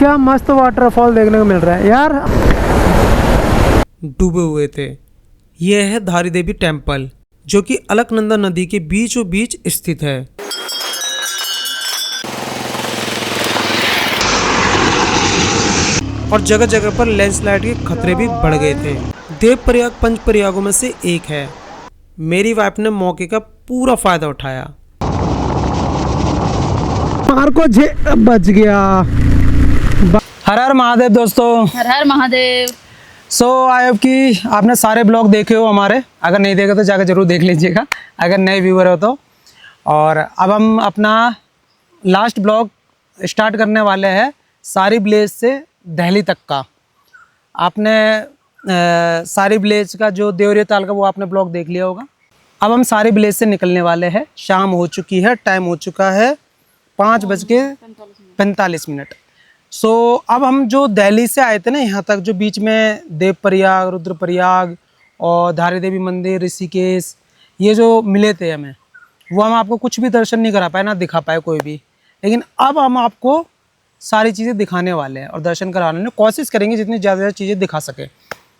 क्या मस्त वाटरफॉल देखने को मिल रहा है यार। डूबे हुए थे। यह है धारी देवी टेम्पल, जो कि अलकनंदा नदी के बीचों बीच स्थित है। और जगह जगह पर लैंडस्लाइड के खतरे भी बढ़ गए थे। देवप्रयाग पंच प्रयागों में से एक है। मेरी वाइफ ने मौके का पूरा फायदा उठाया। मार को बच गया। हर हर महादेव दोस्तों। हर हर महादेव। आई होप कि आपने सारे ब्लॉग देखे हो हमारे। अगर नहीं देखे तो जाकर जरूर देख लीजिएगा, अगर नए व्यूअर हो तो। और अब हम अपना लास्ट ब्लॉग स्टार्ट करने वाले हैं सारी विलेज से दिल्ली तक का। आपने सारी विलेज का जो देवरिया ताल का वो आपने ब्लॉग देख लिया होगा। अब हम सारी विलेज से निकलने वाले हैं। शाम हो चुकी है, टाइम हो चुका है 5:45। अब हम जो दिल्ली से आए थे ना यहाँ तक, जो बीच में देवप्रयाग, रुद्रप्रयाग और धारी देवी मंदिर, ऋषिकेश, ये जो मिले थे हमें, वो हम आपको कुछ भी दर्शन नहीं करा पाए, ना दिखा पाए कोई भी। लेकिन अब हम आपको सारी चीज़ें दिखाने वाले हैं और दर्शन कराने में कोशिश करेंगे जितनी ज़्यादा चीज़ें दिखा सके।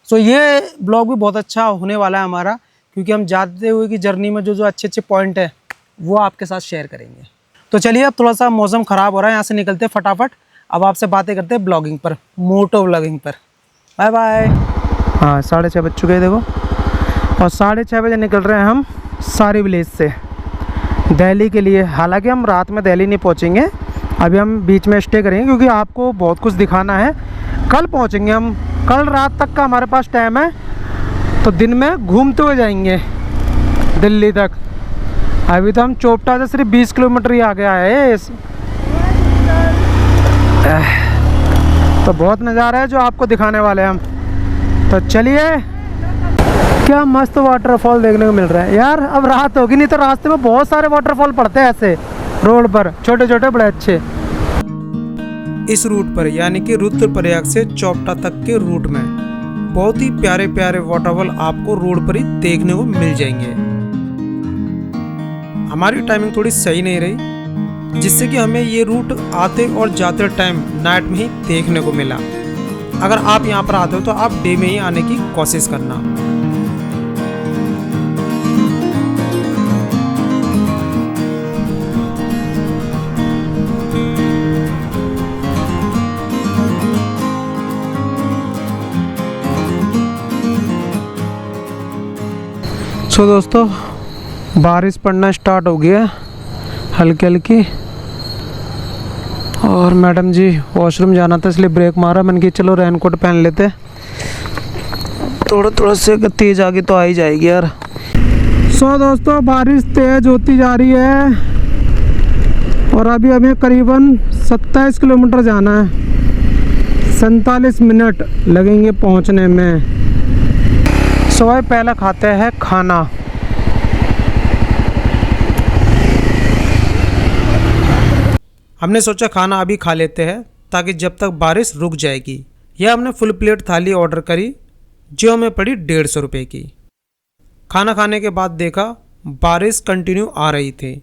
ये ब्लॉग भी बहुत अच्छा होने वाला है हमारा, क्योंकि हम जाते हुए की जर्नी में जो अच्छे अच्छे पॉइंट है वो आपके साथ शेयर करेंगे। तो चलिए, अब थोड़ा सा मौसम ख़राब हो रहा है, यहाँ से निकलते हैं फटाफट। अब आपसे बातें करते हैं ब्लॉगिंग पर, मोटो ब्लॉगिंग पर। Bye bye. हाँ, 6:30 बज चुके हैं देखो, और 6:30 बजे निकल रहे हैं हम सारी विलेज से दिल्ली के लिए। हालांकि हम रात में दिल्ली नहीं पहुंचेंगे, अभी हम बीच में स्टे करेंगे, क्योंकि आपको बहुत कुछ दिखाना है। कल पहुंचेंगे हम, कल रात तक का हमारे पास टाइम है, तो दिन में घूमते हुए जाएंगे दिल्ली तक। अभी तो हम चोपटा से सिर्फ 20 किलोमीटर ही आगे आए हैं। तो बहुत नज़ारा है जो आपको दिखाने वाले हैं हम। तो चलिए, क्या मस्त वाटरफॉल देखने को मिल रहा है यार। अब रात होगी, नहीं तो रास्ते में बहुत सारे वाटरफॉल पड़ते हैं ऐसे रोड पर, छोटे छोटे बड़े अच्छे। इस रूट पर, यानी कि रुद्रप्रयाग से चोपटा तक के रूट में बहुत ही प्यारे प्यारे वाटरफॉल आपको रोड पर ही देखने को मिल जाएंगे। हमारी टाइमिंग थोड़ी सही नहीं रही, जिससे कि हमें ये रूट आते और जाते टाइम नाइट में ही देखने को मिला। अगर आप यहाँ पर आते हो तो आप डे में ही आने की कोशिश करना। दोस्तों, बारिश पड़ना स्टार्ट हो गया हल्की हल्की, और मैडम जी वॉशरूम जाना था इसलिए ब्रेक मारा। मैंने कि चलो रेनकोट पहन लेते, थोड़ा से तेज आगे तो आ ही जाएगी यार। दोस्तों, बारिश तेज होती जा रही है और अभी हमें करीबन 27 किलोमीटर जाना है। 47 मिनट लगेंगे पहुंचने में। पहले खाते हैं खाना। हमने सोचा खाना अभी खा लेते हैं, ताकि जब तक बारिश रुक जाएगी। यह हमने फुल प्लेट थाली ऑर्डर करी, जो हमें पड़ी 150 रुपये की। खाना खाने के बाद देखा बारिश कंटिन्यू आ रही थी,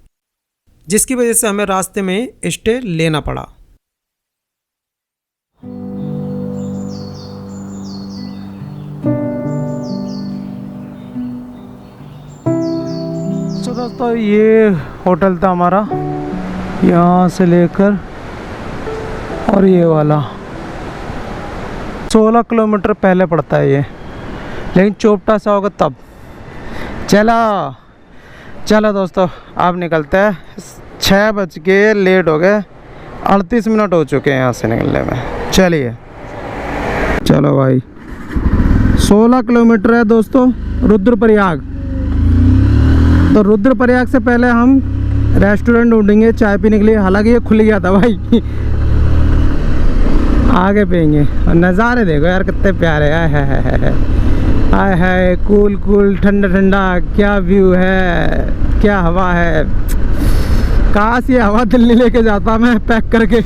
जिसकी वजह से हमें रास्ते में स्टे लेना पड़ा। दोस्तों, ये होटल था हमारा, यहाँ से लेकर और ये वाला 16 किलोमीटर पहले पड़ता है ये, लेकिन चोपटा से होगा तब। चलो दोस्तों, अब निकलते हैं। 6 बज के लेट हो गए, 38 मिनट हो चुके हैं यहाँ से निकलने में। चलिए, चलो भाई। 16 किलोमीटर है दोस्तों रुद्रप्रयाग। तो रुद्रप्रयाग से पहले हम रेस्टोरेंट ढूंढेंगे चाय पीने के लिए। हालांकि ये खुल गया था भाई, आगे पियेंगे। और नज़ारे देखो यार कितने प्यारे। आय हाय, कूल ठंडा ठंडा, क्या व्यू है, क्या हवा है। काश ये हवा दिल्ली लेके जाता मैं पैक करके।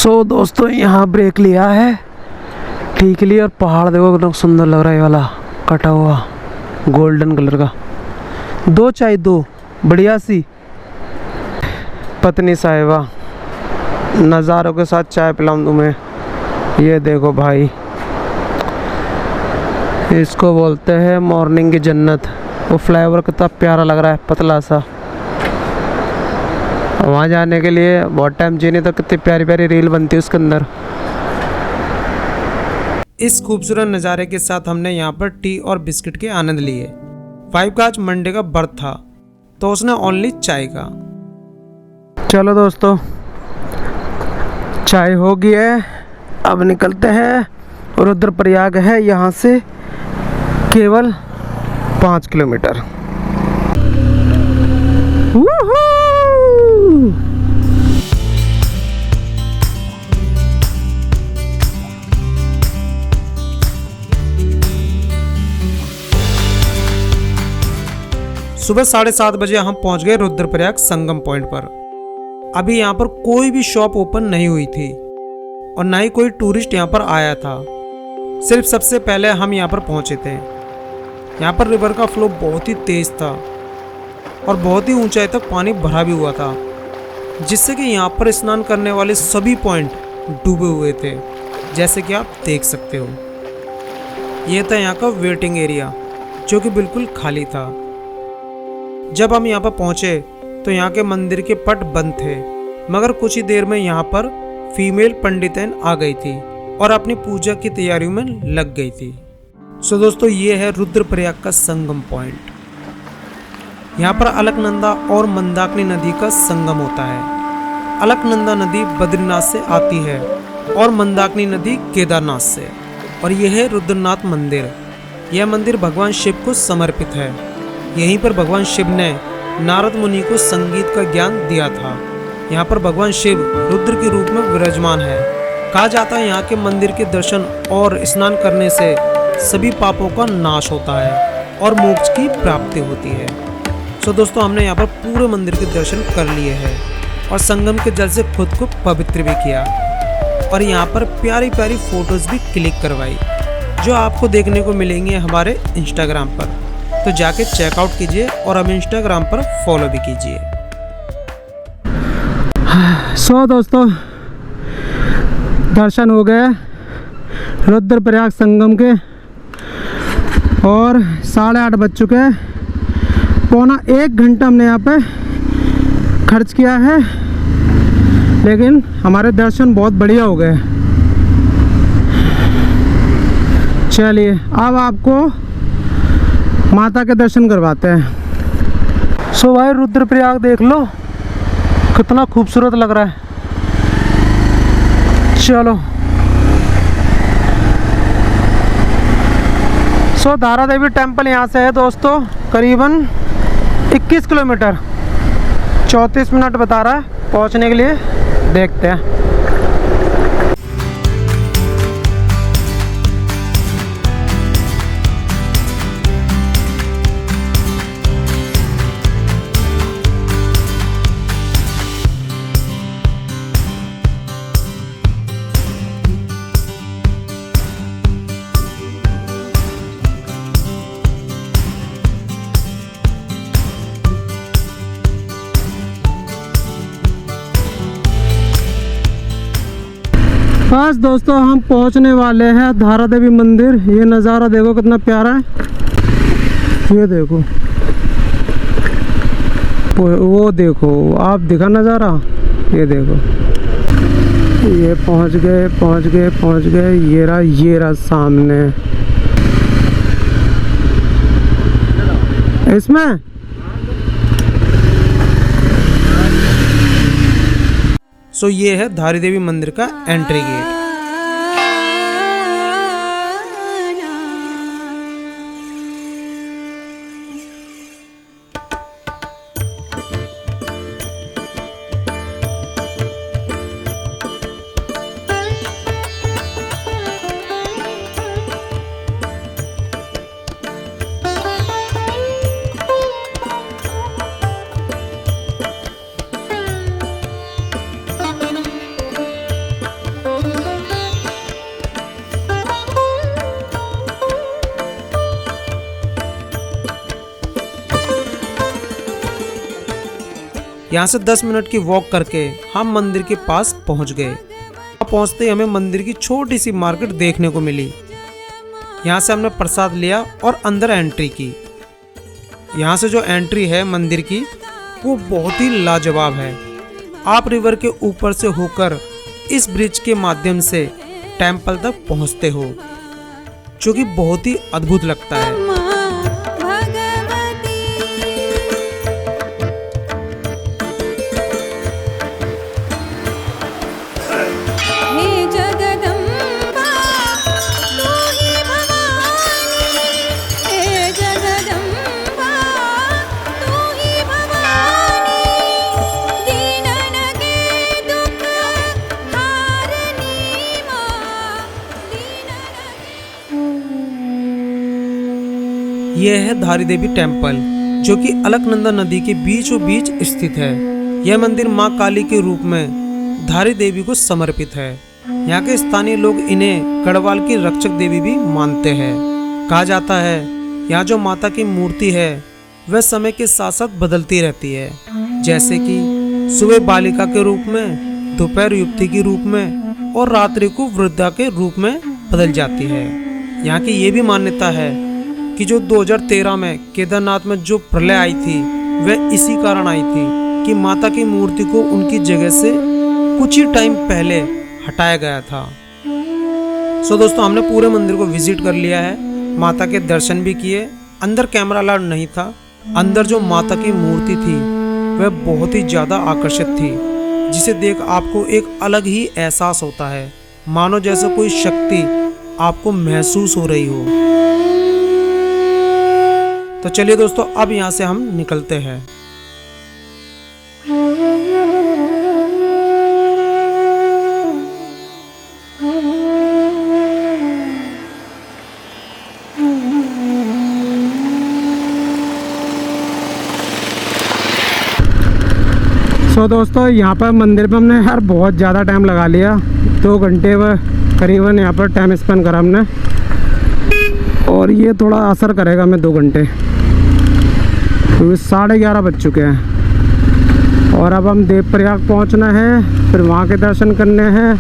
सो दोस्तों यहाँ ब्रेक लिया है ठीक लिया, और पहाड़ देखो कितना सुंदर लग रहा है, ये वाला कटा हुआ गोल्डन कलर का। 2 चाय 2 बढ़िया सी। पत्नी साहिबा नज़ारों के साथ चाय पिलाऊं तुम्हें। ये देखो भाई, इसको बोलते हैं मॉर्निंग की जन्नत। वो फ्लाईओवर कितना प्यारा लग रहा है, पतला सा। वहाँ जाने के लिए बहुत टाइम चाहिए, नहीं तो कितनी प्यारी प्यारी रील बनती है उसके अंदर। इस खूबसूरत नज़ारे के साथ हमने यहाँ पर टी और बिस्किट के आनंद लिए। वाइफ का आज मंडे का बर्थ था, तो उसने ओनली चाय का। चलो दोस्तों, चाय हो गई है, अब निकलते हैं। रुद्रप्रयाग है यहाँ से केवल 5 किलोमीटर। वूहू! सुबह 7:30 बजे हम पहुंच गए रुद्रप्रयाग संगम पॉइंट पर। अभी यहाँ पर कोई भी शॉप ओपन नहीं हुई थी और ना ही कोई टूरिस्ट यहाँ पर आया था। सिर्फ सबसे पहले हम यहाँ पर पहुँचे थे। यहाँ पर रिवर का फ्लो बहुत ही तेज था और बहुत ही ऊंचाई तक पानी भरा भी हुआ था, जिससे कि यहाँ पर स्नान करने वाले सभी पॉइंट डूबे हुए थे, जैसे कि आप देख सकते हो। यह था यहाँ का वेटिंग एरिया, जो कि बिल्कुल खाली था। जब हम यहाँ पर पहुँचे तो यहाँ के मंदिर के पट बंद थे, मगर कुछ ही देर में यहाँ पर फीमेल पंडितन आ गई थी और अपनी पूजा की तैयारियों में लग गई थी। सो दोस्तों, ये है रुद्रप्रयाग का संगम पॉइंट। यहाँ पर अलकनंदा और मंदाकिनी नदी का संगम होता है। अलकनंदा नदी बद्रीनाथ से आती है और मंदाकिनी नदी केदारनाथ से। और यह है रुद्रनाथ मंदिर। यह मंदिर भगवान शिव को समर्पित है। यहीं पर भगवान शिव ने नारद मुनि को संगीत का ज्ञान दिया था। यहाँ पर भगवान शिव रुद्र के रूप में विराजमान है। कहा जाता है यहाँ के मंदिर के दर्शन और स्नान करने से सभी पापों का नाश होता है और मोक्ष की प्राप्ति होती है। सो दोस्तों, हमने यहाँ पर पूरे मंदिर के दर्शन कर लिए हैं और संगम के जल से खुद को पवित्र भी किया और यहाँ पर प्यारी प्यारी फोटोज भी क्लिक करवाई, जो आपको देखने को मिलेंगे हमारे इंस्टाग्राम पर। तो जाके चेकआउट कीजिए और हमें इंस्टाग्राम पर फॉलो भी कीजिए। सो दोस्तों, दर्शन हो गए रुद्रप्रयाग संगम के और 8:30 बज चुके हैं। 1.25 घंटा हमने यहाँ पे खर्च किया है, लेकिन हमारे दर्शन बहुत बढ़िया हो गए। चलिए अब आपको माता के दर्शन करवाते हैं। सो भाई, रुद्रप्रयाग देख लो कितना खूबसूरत लग रहा है। चलो, सो धारा देवी टेम्पल यहाँ से है दोस्तों करीबन 21 किलोमीटर। 34 मिनट बता रहा है पहुँचने के लिए। देखते हैं। बस दोस्तों, हम पहुंचने वाले हैं धारा देवी मंदिर। ये नज़ारा देखो कितना प्यारा है। ये देखो, वो देखो, आप दिखा नज़ारा। ये देखो, ये पहुंच गए। ये रहा सामने। इसमें सो ये है धारी देवी मंदिर का एंट्री गेट। यहाँ से 10 मिनट की वॉक करके हम मंदिर के पास पहुँच गए। वहाँ पहुँचते ही हमें मंदिर की छोटी सी मार्केट देखने को मिली। यहाँ से हमने प्रसाद लिया और अंदर एंट्री की। यहाँ से जो एंट्री है मंदिर की वो बहुत ही लाजवाब है। आप रिवर के ऊपर से होकर इस ब्रिज के माध्यम से टेंपल तक पहुँचते हो, जो कि बहुत ही अद्भुत लगता है। यह है धारी देवी टेम्पल, जो कि अलकनंदा नदी के बीचों बीच स्थित है। यह मंदिर मां काली के रूप में धारी देवी को समर्पित है। यहाँ के स्थानीय लोग इन्हें गढ़वाल की रक्षक देवी भी मानते हैं। कहा जाता है यहाँ जो माता की मूर्ति है वह समय के साथ साथ बदलती रहती है, जैसे कि सुबह बालिका के रूप में, दोपहर युवती के रूप में और रात्रि को वृद्धा के रूप में बदल जाती है। यहाँ की ये भी मान्यता है कि जो 2013 में केदारनाथ में जो प्रलय आई थी वह इसी कारण आई थी कि माता की मूर्ति को उनकी जगह से कुछ ही टाइम पहले हटाया गया था। सो दोस्तों, हमने पूरे मंदिर को विजिट कर लिया है, माता के दर्शन भी किए। अंदर कैमरा अलाउड नहीं था। अंदर जो माता की मूर्ति थी वह बहुत ही ज़्यादा आकर्षित थी, जिसे देख आपको एक अलग ही एहसास होता है, मानो जैसे कोई शक्ति आपको महसूस हो रही हो। तो चलिए दोस्तों, अब यहाँ से हम निकलते हैं। सो दोस्तों, यहाँ पर मंदिर में हमने यार बहुत ज़्यादा टाइम लगा लिया। 2 घंटे करीबन यहाँ पर टाइम स्पेंड करा हमने, और ये थोड़ा असर करेगा हमें 2 घंटे, क्योंकि 11:30 बज चुके हैं। और अब हम देवप्रयाग पहुँचना है, फिर वहाँ के दर्शन करने हैं,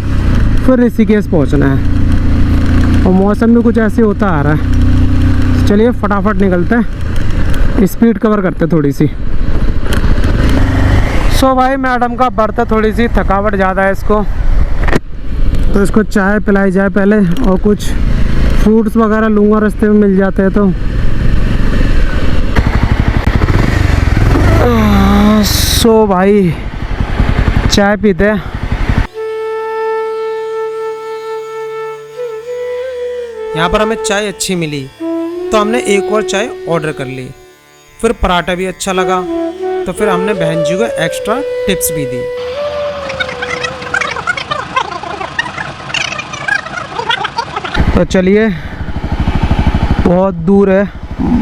फिर ऋषिकेश पहुँचना है। और मौसम भी कुछ ऐसे होता आ रहा है। चलिए फटाफट निकलते हैं, स्पीड कवर करते थोड़ी सी। सो भाई, मैडम का बर्थ थोड़ी सी थकावट ज़्यादा है इसको, तो इसको चाय पिलाई जाए पहले, और कुछ फ्रूट्स वगैरह लूँगा, रास्ते में मिल जाते हैं तो। सो भाई, चाय पीते हैं। यहाँ पर हमें चाय अच्छी मिली तो हमने एक और चाय ऑर्डर कर ली। फिर पराठा भी अच्छा लगा तो फिर हमने बहन जी को एक्स्ट्रा टिप्स भी दी। तो चलिए, बहुत दूर है,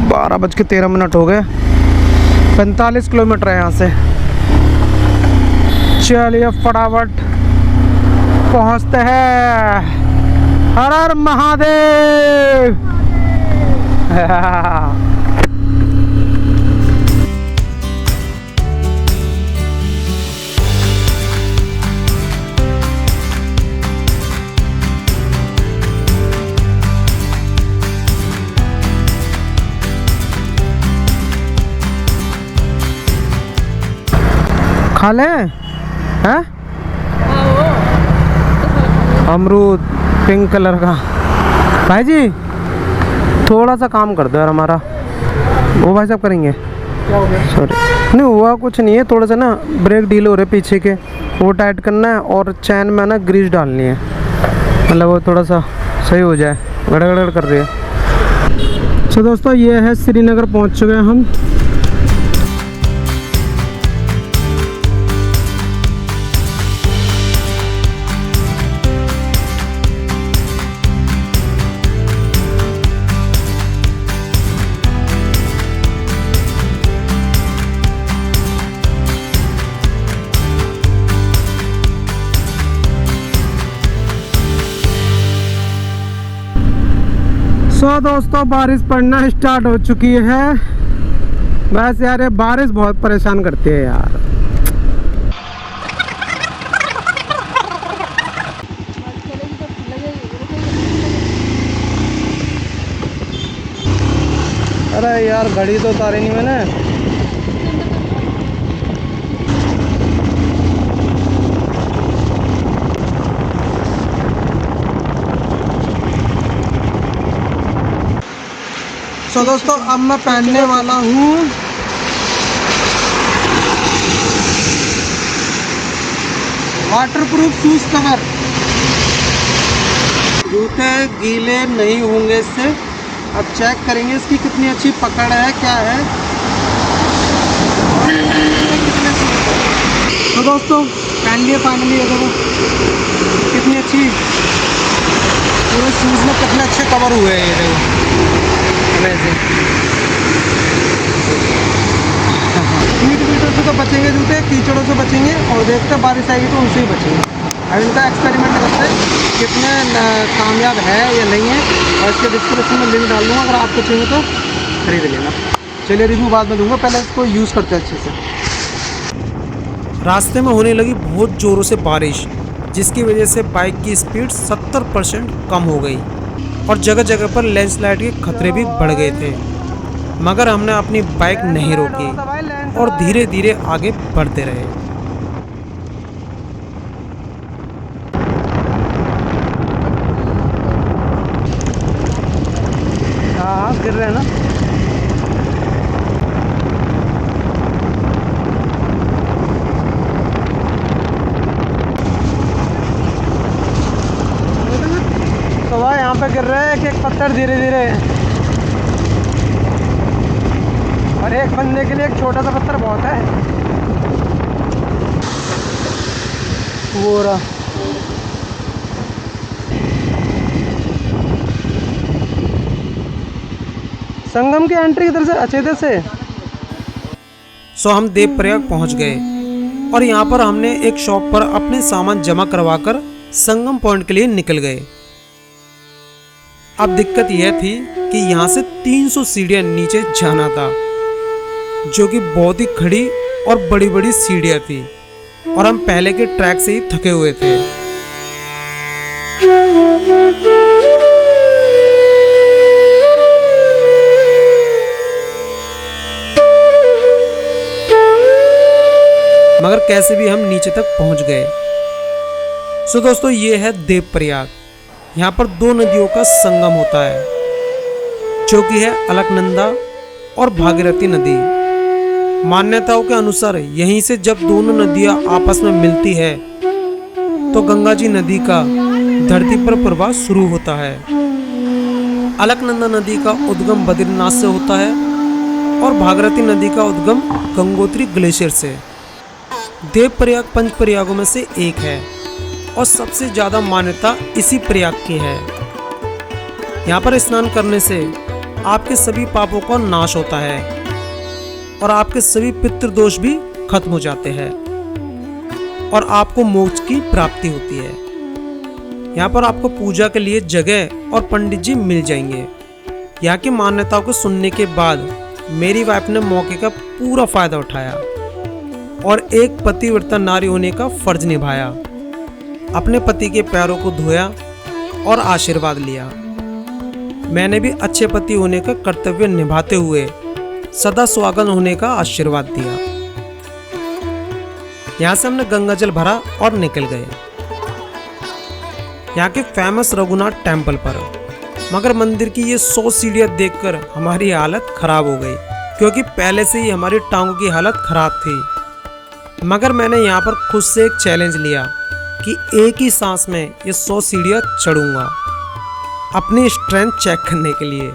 12:13 हो गए, 45 किलोमीटर है यहाँ से। चलिए फटाफट पहुँचते हैं। हर हर महादेव। खा ले हैं? अमरूद पिंक कलर का। भाई जी, थोड़ा सा काम कर दो यार हमारा। वो भाई साहब करेंगे? क्या हो गया? सॉरी, नहीं हुआ कुछ नहीं है, थोड़ा सा ना ब्रेक ढील हो रहे पीछे के, वो टाइट करना है, और चैन में ना ग्रीस डालनी है, मतलब वो थोड़ा सा सही हो जाए, गड़गड़ कर रही है। तो दोस्तों, ये है श्रीनगर पहुंच चुके हैं हम। दोस्तों, बारिश पड़ना स्टार्ट हो चुकी है। वैसे यार ये बारिश बहुत परेशान करती है यार, अरे यार घड़ी तो उतारी नहीं मैंने। तो दोस्तों अब मैं पहनने वाला हूँ वाटरप्रूफ शूज कवर। जूते गीले नहीं होंगे इससे। अब चेक करेंगे इसकी कितनी अच्छी पकड़ है, क्या है। तो दोस्तों पहन लिए फाइनली, ये देखो कितनी अच्छी पूरे शूज़ में कितने अच्छे कवर हुए हैं। ये देखो हीट वीटर से तो बचेंगे जूते, कीचड़ों से बचेंगे, और देखते हैं बारिश आएगी तो उनसे ही बचेंगे। अब इनका एक्सपेरिमेंट करते हैं कितने कामयाब है या नहीं है, और इसके डिस्क्रिप्शन में लिंक डाल दूँगा, अगर आपको चाहिए तो खरीद लेना। चलिए रिव्यू बाद में दूंगा, पहले इसको यूज़ करते हैं अच्छे से। रास्ते में होने लगी बहुत ज़ोरों से बारिश, जिसकी वजह से बाइक की स्पीड 70% कम हो गई और जगह जगह पर लैंडस्लाइड के खतरे भी बढ़ गए थे। मगर हमने अपनी बाइक नहीं रोकी और धीरे धीरे आगे बढ़ते रहे। हाँ गिर रहे हैं ना। तो भाई यहाँ पे गिर रहे हैं एक एक पत्थर धीरे धीरे, और एक बंदे के लिए एक छोटा सा पत्थर बहुत है। वो रहा। संगम की एंट्री इधर से, अच्छे इधर से। सो हम देवप्रयाग पहुंच गए और यहाँ पर हमने एक शॉप पर अपने सामान जमा करवाकर संगम पॉइंट के लिए निकल गए। अब दिक्कत यह थी कि यहाँ से 300 सीढ़ियाँ नीचे जाना था, जो कि बहुत ही खड़ी और बड़ी बड़ी सीढ़ियाँ थी, और हम पहले के ट्रैक से ही थके हुए थे। मगर कैसे भी हम नीचे तक पहुंच गए। सो दोस्तों ये है देवप्रयाग। यहाँ पर दो नदियों का संगम होता है, जो कि है अलकनंदा और भागीरथी नदी। मान्यताओं के अनुसार यहीं से जब दोनों नदियाँ आपस में मिलती है तो गंगा जी नदी का धरती पर प्रवाह शुरू होता है। अलकनंदा नदी का उद्गम बद्रीनाथ से होता है और भागीरथी नदी का उद्गम गंगोत्री ग्लेशियर से। देवप्रयाग पंच प्रयागों में से एक है और सबसे ज़्यादा मान्यता इसी प्रयाग की है। यहाँ पर स्नान करने से आपके सभी पापों का नाश होता है और आपके सभी पितृदोष भी खत्म हो जाते हैं और आपको मोक्ष की प्राप्ति होती है। यहाँ पर आपको पूजा के लिए जगह और पंडित जी मिल जाएंगे। यहाँ की मान्यताओं को सुनने के बाद मेरी वाइफ ने मौके का पूरा फायदा उठाया और एक पतिव्रता नारी होने का फर्ज निभाया। अपने पति के पैरों को धोया और आशीर्वाद लिया। मैंने भी अच्छे पति होने का कर्तव्य निभाते हुए सदा सुहागन होने का आशीर्वाद दिया। यहाँ से हमने गंगा जल भरा और निकल गए यहाँ के फेमस रघुनाथ टेम्पल पर। मगर मंदिर की ये 100 सीढ़ियाँ देखकर हमारी हालत खराब हो गई, क्योंकि पहले से ही हमारी टांगों की हालत खराब थी। मगर मैंने यहाँ पर खुद से एक चैलेंज लिया कि एक ही सांस में ये 100 सीढ़ियाँ चढ़ूंगा, अपनी स्ट्रेंथ चेक करने के लिए।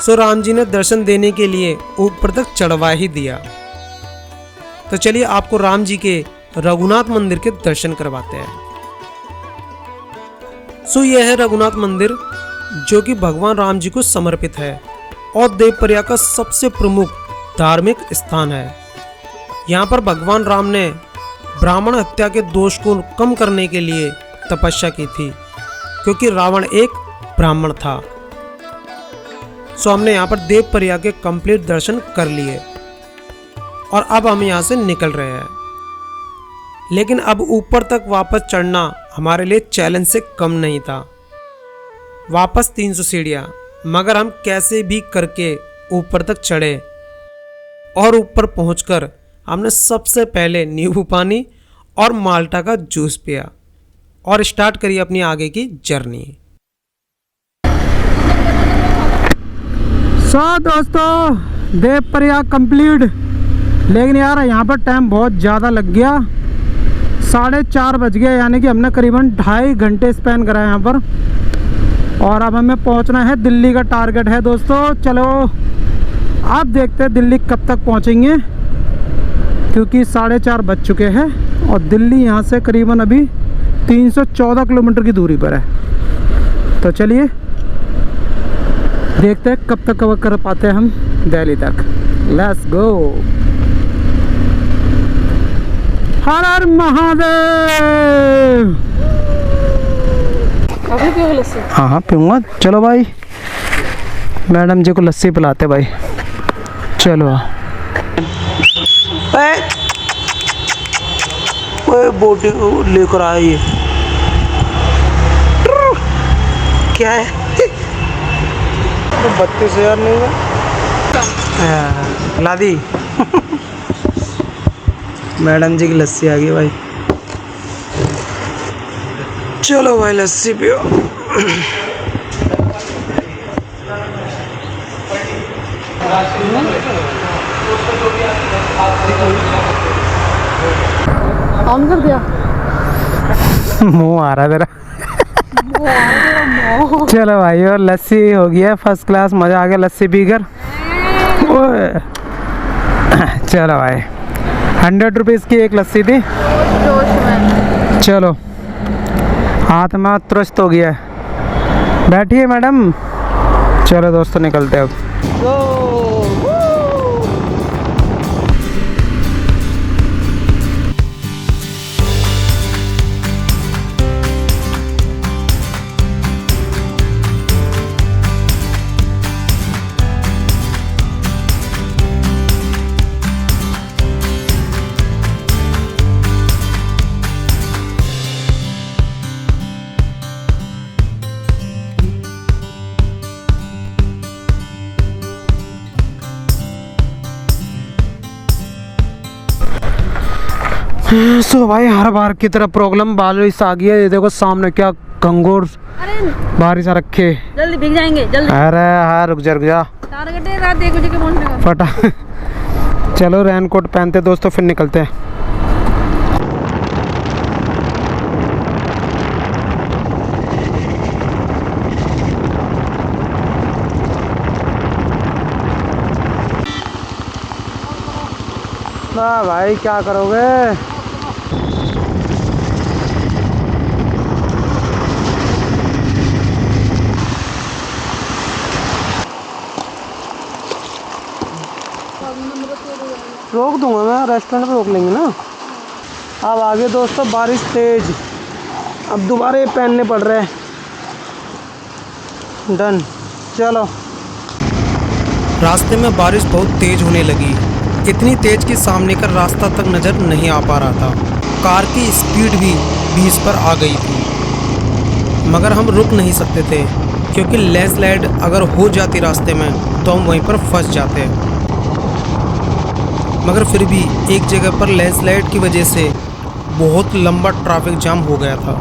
सो राम जी ने दर्शन देने के लिए ऊपर तक चढ़वा ही दिया। तो चलिए आपको राम जी के रघुनाथ मंदिर के दर्शन करवाते हैं। सो यह है रघुनाथ मंदिर, जो कि भगवान राम जी को समर्पित है और देवप्रयाग का सबसे प्रमुख धार्मिक स्थान है। यहाँ पर भगवान राम ने ब्राह्मण हत्या के दोष को कम करने के लिए तपस्या की थी, क्योंकि रावण एक ब्राह्मण था। सो हमने यहाँ पर देवप्रयाग के कंप्लीट दर्शन कर लिए और अब हम यहाँ से निकल रहे हैं। लेकिन अब ऊपर तक वापस चढ़ना हमारे लिए चैलेंज से कम नहीं था। वापस 300 सीढ़ियाँ, मगर हम कैसे भी करके ऊपर तक चढ़े और ऊपर पहुंचकर हमने सबसे पहले नींबू पानी और माल्टा का जूस पिया और स्टार्ट करी अपनी आगे की जर्नी। दोस्तों देवप्रयाग कंप्लीट, लेकिन यार यहाँ पर टाइम बहुत ज़्यादा लग गया। 4:30 बज गए, यानी कि हमने करीबन 2.5 घंटे स्पेंड करा है यहाँ पर। और अब हमें पहुँचना है, दिल्ली का टारगेट है दोस्तों। चलो आप देखते हैं दिल्ली कब तक पहुँचेंगे, क्योंकि 4:30 बज चुके हैं और दिल्ली यहाँ से करीबन अभी 314 किलोमीटर की दूरी पर है। तो चलिए देखते हैं कब तक कवर कर पाते हैं हम दिल्ली तक। Let's go. हर हर महादेव। अभी पियोगे लस्सी? हाँ पीऊँगा। चलो भाई, मैडम जी को लस्सी पिलाते भाई। चलो बोटी लेकर आए ये क्या है? 32,000 नहीं है ला दी। मैडम जी की लस्सी आ गई भाई। चलो भाई लस्सी पियो। ऑन कर दिया। मुंह आ रहा तेरा। चलो भाई, और लस्सी हो गया फर्स्ट क्लास, मज़ा आ गया लस्सी पीकर। चलो भाई 100 रुपीज़ की एक लस्सी थी। चलो हाथ में तुरस्त हो गया। बैठिए मैडम। चलो दोस्तों निकलते हैं अब। सो भाई हर बार की तरह प्रॉब्लम बारिश आ गई है। ये देखो सामने क्या घंघोर बारिश आ रखे। जल्दी भीग जाएंगे जल्दी। अरे हाँ रुक जा टारगेट है रात 1 बजे के पहुंचने का। फटा। चलो रेनकोट पहनते दोस्तों, फिर निकलते हैं। ना भाई क्या करोगे? रोक दूंगा मैं, रेस्टोरेंट पे रोक लेंगे ना। अब आगे दोस्तों बारिश तेज, अब दोबारा ये पहनने पड़ रहे हैं। डन। चलो रास्ते में बारिश बहुत तेज होने लगी, इतनी तेज कि सामने का रास्ता तक नज़र नहीं आ पा रहा था। कार की स्पीड भी 20 पर आ गई थी, मगर हम रुक नहीं सकते थे क्योंकि लैंडस्लाइड अगर हो जाती रास्ते में तो हम वहीं पर फंस जाते। मगर फिर भी एक जगह पर लैंडस्लाइड की वजह से बहुत लंबा ट्रैफिक जाम हो गया था।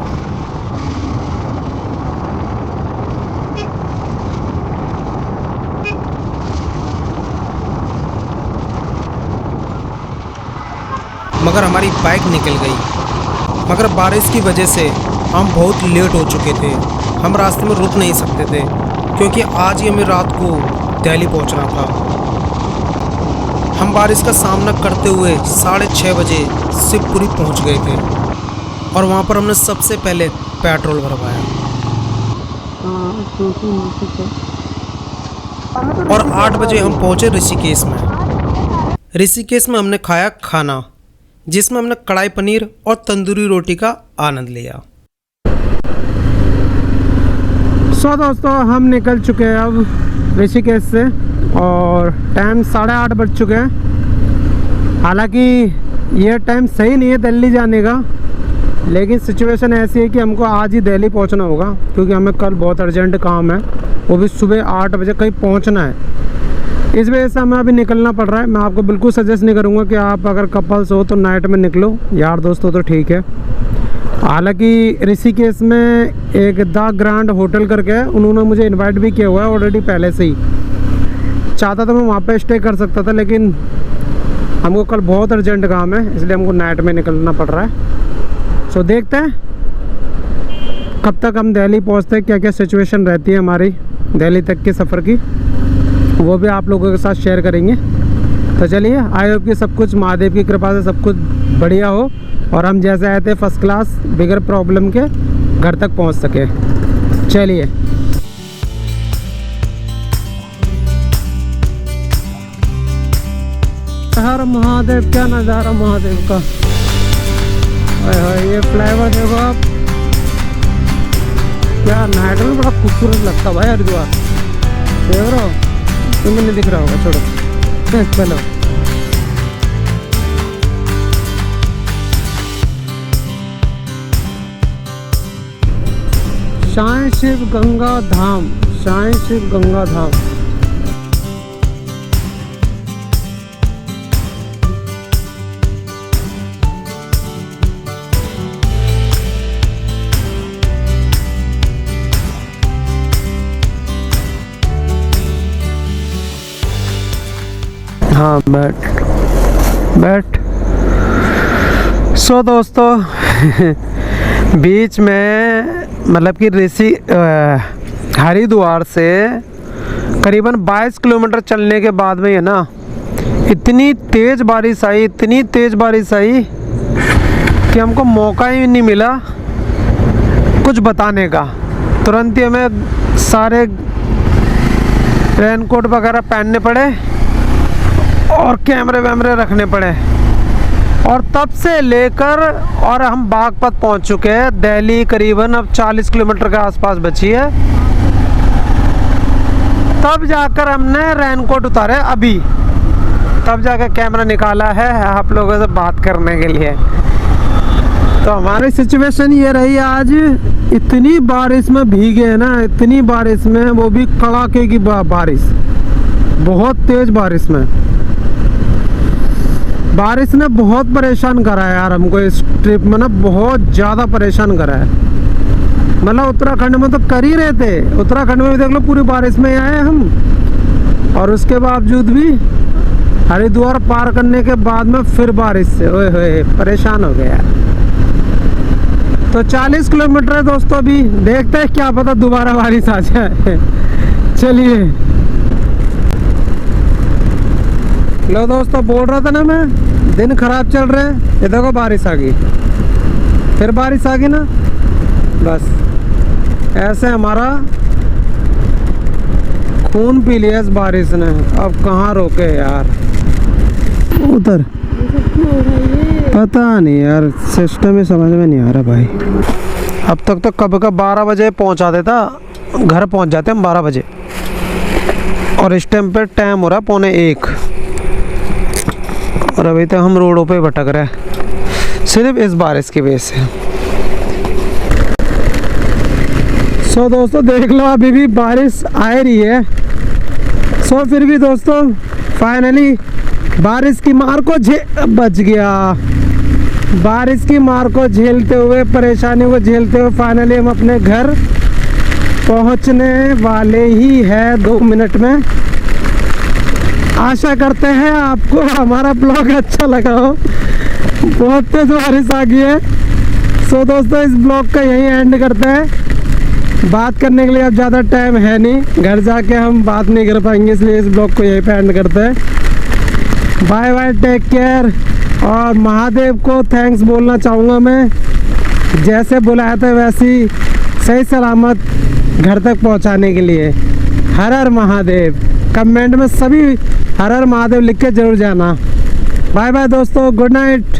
मगर हमारी बाइक निकल गई। मगर बारिश की वजह से हम बहुत लेट हो चुके थे, हम रास्ते में रुक नहीं सकते थे क्योंकि आज ही हमें रात को दिल्ली पहुंचना था। हम बारिश का सामना करते हुए 6:30 बजे शिवपुरी पहुंच गए थे और वहां पर हमने सबसे पहले पेट्रोल भरवाया और 8 बजे हम पहुंचे ऋषिकेश में। ऋषिकेश में हमने खाया खाना, जिसमें हमने कढ़ाई पनीर और तंदूरी रोटी का आनंद लिया। सो दोस्तों हम निकल चुके हैं अब ऋषिकेश से और टाइम 8:30 बज चुके हैं। हालांकि ये टाइम सही नहीं है दिल्ली जाने का, लेकिन सिचुएशन ऐसी है कि हमको आज ही दिल्ली पहुंचना होगा, क्योंकि हमें कल बहुत अर्जेंट काम है, वो भी सुबह 8 बजे कहीं पहुंचना है। इस वजह से हमें अभी निकलना पड़ रहा है। मैं आपको बिल्कुल सजेस्ट नहीं करूंगा कि आप अगर कपल्स हो तो नाइट में निकलो, यार दोस्त हो तो ठीक है। हालांकि ऋषिकेश में एक द ग्रैंड होटल करके है, उन्होंने मुझे इनवाइट भी किया हुआ है ऑलरेडी पहले से ही। चाहता तो मैं वहाँ पे स्टे कर सकता था, लेकिन हमको कल बहुत अर्जेंट काम है, इसलिए हमको नाइट में निकलना पड़ रहा है। सो देखते हैं कब तक हम दिल्ली पहुँचते हैं, क्या क्या सिचुएशन रहती है हमारी दिल्ली तक के सफ़र की, वो भी आप लोगों के साथ शेयर करेंगे। तो चलिए, आई होप कि सब कुछ महादेव की कृपा से सब कुछ बढ़िया हो और हम जैसे आए थे फर्स्ट क्लास बिगर प्रॉब्लम के घर तक पहुंच सके। चलिए, हर महादेव, क्या नज़ारा महादेव का। हाय ये फ्लाईओवर देखो आप, क्या नाइट में बड़ा खूबसूरत लगता भाई हरिद्वार। देख रहे हो, तुम्हें नहीं दिख रहा होगा, छोड़ो चलो। साईं शिव गंगा धाम, साईं शिव गंगा धाम। हाँ बैठ। सो दोस्तों बीच में मतलब कि हरिद्वार से करीबन 22 किलोमीटर चलने के बाद में है ना, इतनी तेज़ बारिश आई, इतनी तेज़ बारिश आई कि हमको मौका ही नहीं मिला कुछ बताने का। तुरंत ही हमें सारे रेनकोट वगैरह पहनने पड़े और कैमरे वैमरे रखने पड़े, और तब से लेकर और हम बागपत पहुंच चुके हैं। दिल्ली करीबन अब 40 किलोमीटर के आसपास बची है, तब जाकर हमने रेनकोट उतारे अभी, तब जाकर कैमरा निकाला है आप लोगों से बात करने के लिए। तो हमारी सिचुएशन ये रही आज, इतनी बारिश में भीगे है ना, इतनी बारिश में, वो भी कड़ाके की बारिश, बहुत तेज बारिश में। बारिश ने बहुत परेशान करा है यार हमको इस ट्रिप में ना, बहुत ज़्यादा परेशान करा है। मतलब उत्तराखंड में तो कर ही रहे थे, उत्तराखंड में भी देख लो पूरी बारिश में आए हम, और उसके बावजूद भी हरिद्वार पार करने के बाद में फिर बारिश से ओए होए परेशान हो गया। तो 40 किलोमीटर है दोस्तों, अभी देखते हैं, क्या पता दोबारा बारिश आ जाए। चलिए, लो दोस्तों, बोल रहा था ना मैं, दिन खराब चल रहे हैं, ये देखो बारिश आ गई, फिर बारिश आ गई ना, बस ऐसे हमारा खून पी लिया इस बारिश ने। अब कहाँ रोके यार, उधर पता नहीं यार, सिस्टम ही समझ में नहीं आ रहा भाई। अब तक तो कब का 12 बजे पहुँचा देता, घर पहुँच जाते हम 12 बजे, और इस टाइम पे टाइम हो रहा 1:45, और अभी तक हम रोडों पे भटक रहे हैं सिर्फ इस बारिश की वजह से। सो दोस्तों देख लो, अभी भी बारिश आ रही है। सो फिर भी दोस्तों फाइनली बारिश की मार को बच गया। बारिश की मार को झेलते हुए, परेशानियों को झेलते हुए फाइनली हम अपने घर पहुंचने वाले ही हैं 2 मिनट में। आशा करते हैं आपको हमारा ब्लॉग अच्छा लगा हो। बहुत तेज बारिश आ गई है। सो दोस्तों इस ब्लॉग का यही एंड करते हैं। बात करने के लिए अब ज़्यादा टाइम है नहीं, घर जाके हम बात नहीं कर पाएंगे, इसलिए इस ब्लॉग को यहीं पे एंड करते हैं। Bye bye, take care. और महादेव को थैंक्स बोलना चाहूँगा मैं, जैसे बुलाया था वैसे ही सही सलामत घर तक पहुँचाने के लिए। हर हर महादेव। कमेंट में सभी हर हर महादेव लिख के जरूर जाना। बाय बाय दोस्तों, गुड नाइट।